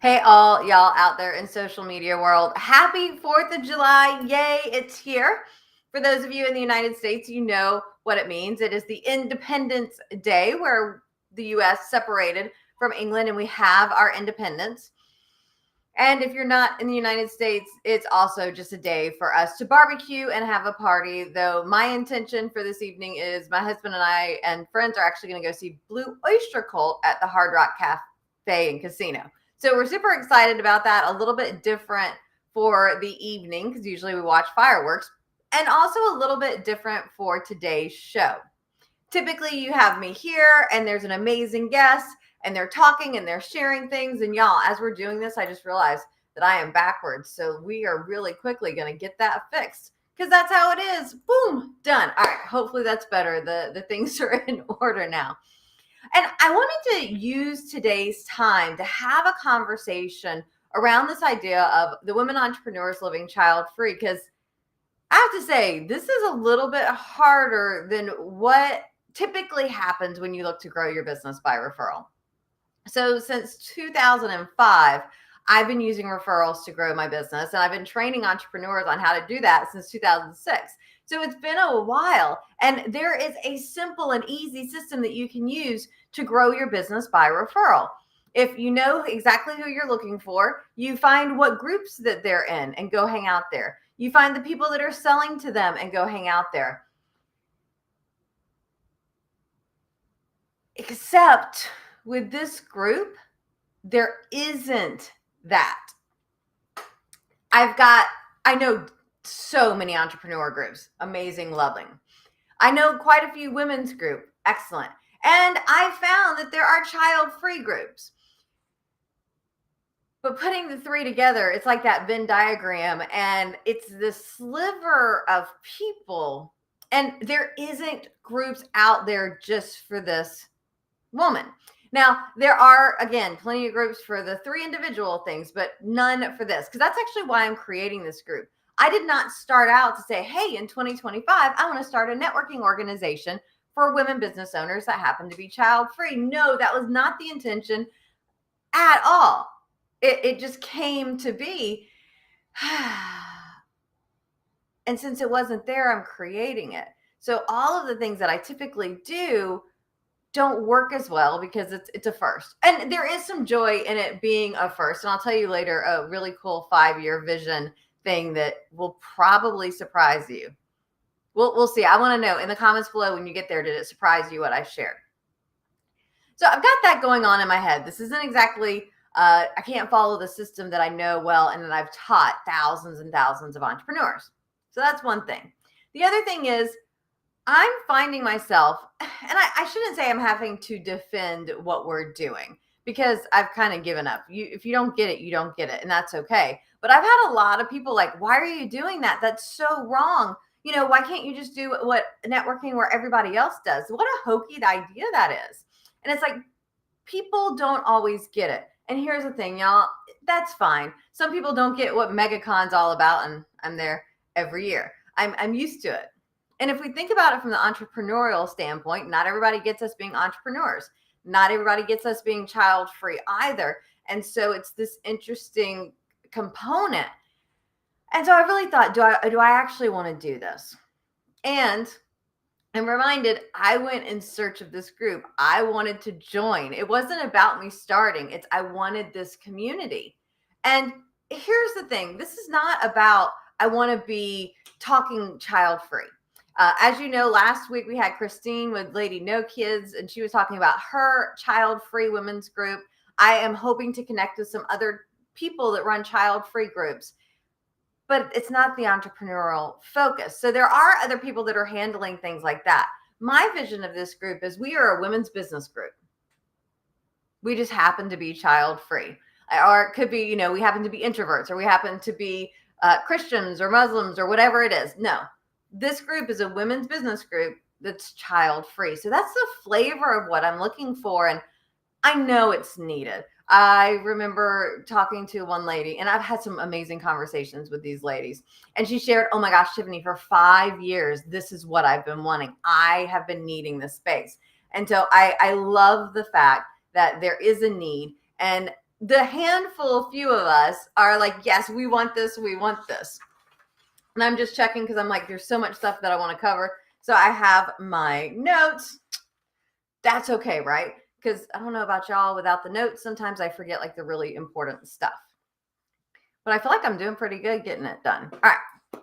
Hey, all y'all out there in social media world. Happy 4th of July. Yay, it's here. For those of you in the United States, you know what it means. It is the Independence Day where the U.S. separated from England and we have our independence. And if you're not in the United States, it's also just a day for us to barbecue and have a party. Though my intention for this evening is my husband and I and friends are actually going to go see Blue Oyster Cult at the Hard Rock Cafe and Casino. So we're super excited about that. A little bit different for the evening because usually we watch fireworks, and also a little bit different for today's show. Typically, you have me here and there's an amazing guest and they're talking and they're sharing things. And y'all, as we're doing this, I just realized that I am backwards. So we are really quickly going to get that fixed because that's how it is. Boom, done. All right, hopefully that's better. The things are in order now. And I wanted to use today's time to have a conversation around this idea of the Women Entrepreneurs Living Child-Free, because I have to say, this is a little bit harder than what typically happens when you look to grow your business by referral. So since 2005, I've been using referrals to grow my business, and I've been training entrepreneurs on how to do that since 2006. So it's been a while, and there is a simple and easy system that you can use to grow your business by referral. If you know exactly who you're looking for, you find what groups that they're in and go hang out there. You find the people that are selling to them and go hang out there. Except with this group, there isn't that. I know so many entrepreneur groups, amazing, loving. I know quite a few women's group, excellent. And I found that there are child-free groups. But putting the three together, it's like that Venn diagram, and it's this sliver of people. And there isn't groups out there just for this woman. Now, there are, again, plenty of groups for the three individual things, but none for this, because that's actually why I'm creating this group. I did not start out to say, hey, in 2025, I want to start a networking organization for women business owners that happen to be child-free. No, that was not the intention at all. It just came to be. And since it wasn't there, I'm creating it. So all of the things that I typically do don't work as well because it's a first. And there is some joy in it being a first. And I'll tell you later a really cool 5-year vision thing that will probably surprise you. We'll see. I want to know in the comments below when you get there, did it surprise you what I shared? So I've got that going on in my head. This isn't exactly, I can't follow the system that I know well and that I've taught thousands and thousands of entrepreneurs. So that's one thing. The other thing is I'm finding myself, and I shouldn't say I'm having to defend what we're doing because I've kind of given up. If you don't get it, you don't get it, and that's okay. But I've had a lot of people like, why are you doing that? That's so wrong. Why can't you just do what networking where everybody else does? What a hokey idea that is. And it's like, people don't always get it. And here's the thing, y'all, that's fine. Some people don't get what MegaCon's all about, and I'm there every year. I'm used to it. And if we think about it from the entrepreneurial standpoint, not everybody gets us being entrepreneurs. Not everybody gets us being child-free either. And so it's this interesting component. And so I really thought, do I actually want to do this? And I'm reminded I went in search of this group. I wanted to join. It wasn't about me starting. I wanted this community. And here's the thing. This is not about I want to be talking child-free. As you know, last week we had Christine with Lady No Kids, and she was talking about her child-free women's group. I am hoping to connect with some other people that run child-free groups, but it's not the entrepreneurial focus. So there are other people that are handling things like that. My vision of this group is we are a women's business group. We just happen to be child-free. Or it could be, we happen to be introverts, or we happen to be Christians or Muslims or whatever it is. No. This group is a women's business group that's child-free. So that's the flavor of what I'm looking for. And I know it's needed. I remember talking to one lady, and I've had some amazing conversations with these ladies. And she shared, oh my gosh, Tiffanie, for 5 years, this is what I've been wanting. I have been needing this space. And so I love the fact that there is a need. And the handful few of us are like, yes, we want this, we want this. And I'm just checking because I'm like, there's so much stuff that I want to cover. So I have my notes. That's okay, right? Because I don't know about y'all, without the notes, sometimes I forget like the really important stuff. But I feel like I'm doing pretty good getting it done. All right.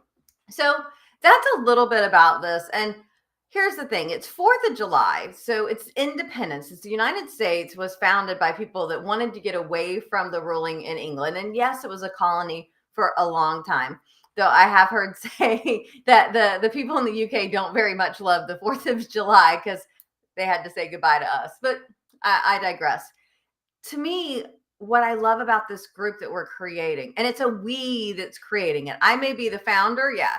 So that's a little bit about this. And here's the thing, it's 4th of July. So it's independence. It's the United States was founded by people that wanted to get away from the ruling in England. And yes, it was a colony for a long time. Though I have heard say that the people in the UK don't very much love the 4th of July because they had to say goodbye to us. But I digress. To me, what I love about this group that we're creating, and it's a we that's creating it. I may be the founder. Yeah,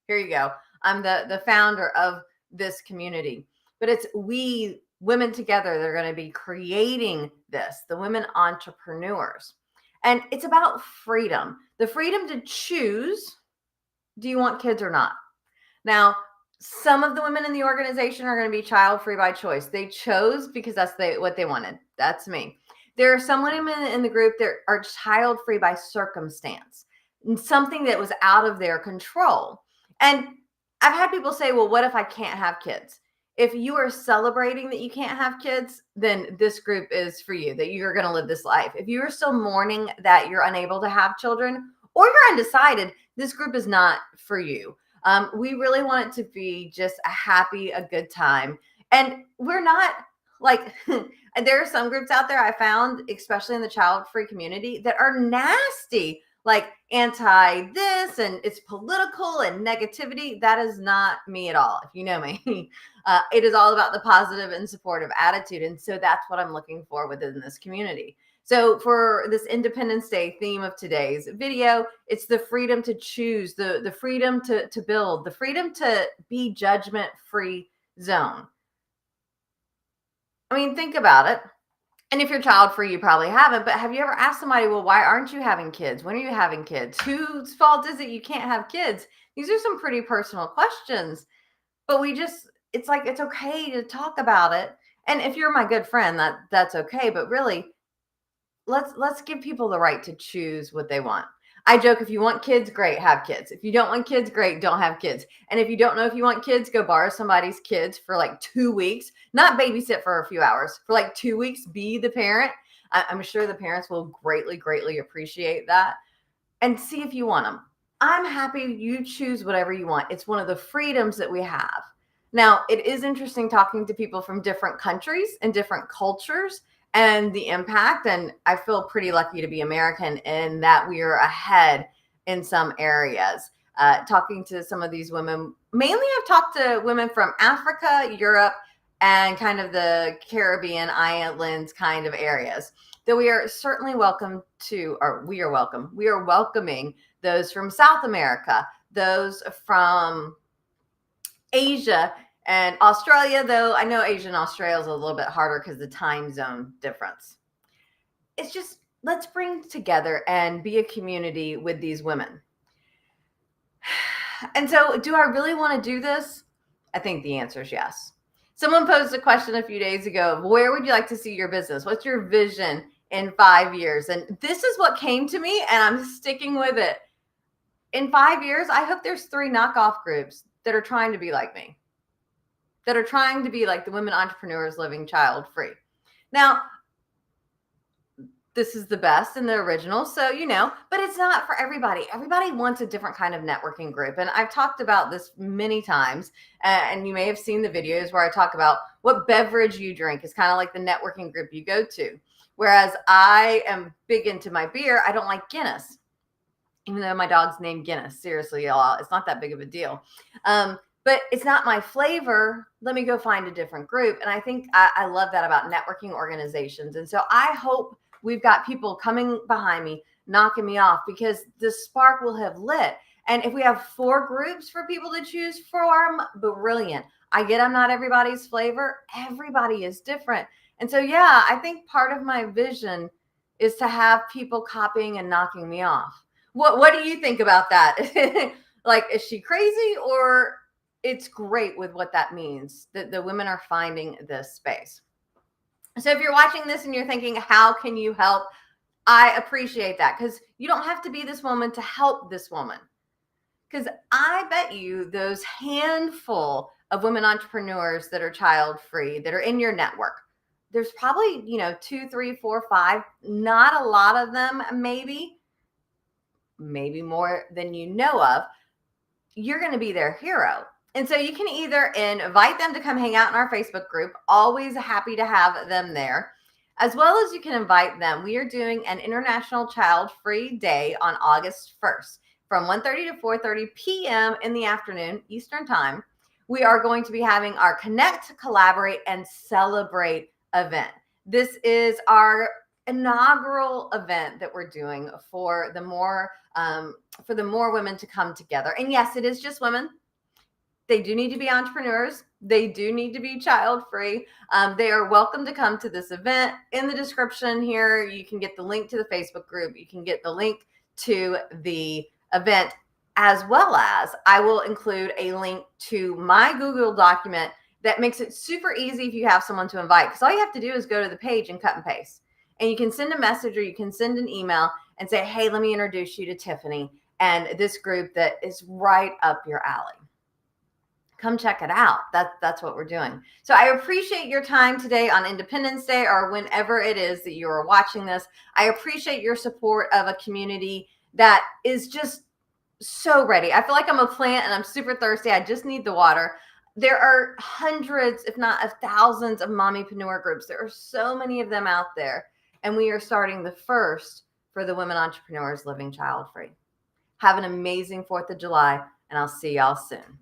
here you go. I'm the founder of this community, but it's we women together that are going to be creating this, the women entrepreneurs. And it's about freedom, the freedom to choose, do you want kids or not? Now, some of the women in the organization are going to be child free by choice. They chose because that's what they wanted. That's me. There are some women in the group that are child free by circumstance, something that was out of their control. And I've had people say, well, what if I can't have kids? If you are celebrating that you can't have kids, then this group is for you, that you're going to live this life. If you are still mourning that you're unable to have children or you're undecided, this group is not for you. We really want it to be just a happy, a good time. And we're not like, there are some groups out there I found, especially in the child-free community, that are nasty, like anti this and it's political and negativity. That is not me at all. If you know me, it is all about the positive and supportive attitude. And so that's what I'm looking for within this community. So for this Independence Day theme of today's video, it's the freedom to choose, the freedom to build, the freedom to be judgment-free zone. I mean, think about it. And if you're child-free, you probably haven't, but have you ever asked somebody, well, why aren't you having kids? When are you having kids? Whose fault is it you can't have kids? These are some pretty personal questions, but it's like, it's okay to talk about it. And if you're my good friend, that's okay. But really, let's give people the right to choose what they want. I joke, if you want kids, great, have kids. If you don't want kids, great, don't have kids. And if you don't know if you want kids, go borrow somebody's kids for like 2 weeks, not babysit for a few hours, for like 2 weeks, be the parent. I'm sure the parents will greatly, greatly appreciate that, and see if you want them. I'm happy you choose whatever you want. It's one of the freedoms that we have. Now, it is interesting talking to people from different countries and different cultures and the impact. And I feel pretty lucky to be American in that we are ahead in some areas. Talking to some of these women, mainly I've talked to women from Africa, Europe, and kind of the Caribbean islands kind of areas. That we are certainly welcome to, or we are welcoming those from South America, those from Asia and Australia, though I know Asia and Australia is a little bit harder because the time zone difference. It's just, let's bring together and be a community with these women. And so, do I really want to do this? I think the answer is yes. Someone posed a question a few days ago, where would you like to see your business? What's your vision in 5 years? And this is what came to me, and I'm sticking with it. In 5 years, I hope there's 3 knockoff groups that are trying to be like me, that are trying to be like the Women Entrepreneurs Living Child-Free. Now, this is the best and the original, so but it's not for everybody. Everybody wants a different kind of networking group. And I've talked about this many times, and you may have seen the videos where I talk about what beverage you drink is kind of like the networking group you go to. Whereas I am big into my beer, I don't like Guinness. Even though my dog's named Guinness, seriously, y'all, it's not that big of a deal. But it's not my flavor. Let me go find a different group. And I think I love that about networking organizations. And so I hope we've got people coming behind me, knocking me off, because the spark will have lit. And if we have 4 groups for people to choose from, brilliant. I get I'm not everybody's flavor. Everybody is different. And so, yeah, I think part of my vision is to have people copying and knocking me off. What do you think about that? Like, is she crazy, or it's great with what that means, that the women are finding this space? So if you're watching this and you're thinking, how can you help? I appreciate that, because you don't have to be this woman to help this woman. Because I bet you those handful of women entrepreneurs that are child free, that are in your network, there's probably, 2, 3, 4, 5, not a lot of them, maybe more than you know of. You're going to be their hero. And so you can either invite them to come hang out in our Facebook group, always happy to have them there, as well as you can invite them. We are doing an International Child Free Day on August 1st from 1:30 to 4:30 p.m. in the afternoon, Eastern Time. We are going to be having our Connect, Collaborate, and Celebrate event. This is our inaugural event that we're doing for the more women to come together. And yes, it is just women. They do need to be entrepreneurs. They do need to be child free. They are welcome to come to this event. In the description here, you can get the link to the Facebook group. You can get the link to the event, as well as I will include a link to my Google document that makes it super easy if you have someone to invite. Because all you have to do is go to the page and cut and paste. And you can send a message or you can send an email and say, hey, let me introduce you to Tiffanie and this group that is right up your alley. Come check it out. That's what we're doing. So I appreciate your time today on Independence Day, or whenever it is that you are watching this. I appreciate your support of a community that is just so ready. I feel like I'm a plant and I'm super thirsty. I just need the water. There are hundreds, if not of thousands, of mommypreneur groups. There are so many of them out there. And we are starting the first for the Women Entrepreneurs Living Child Free. Have an amazing 4th of July, and I'll see y'all soon.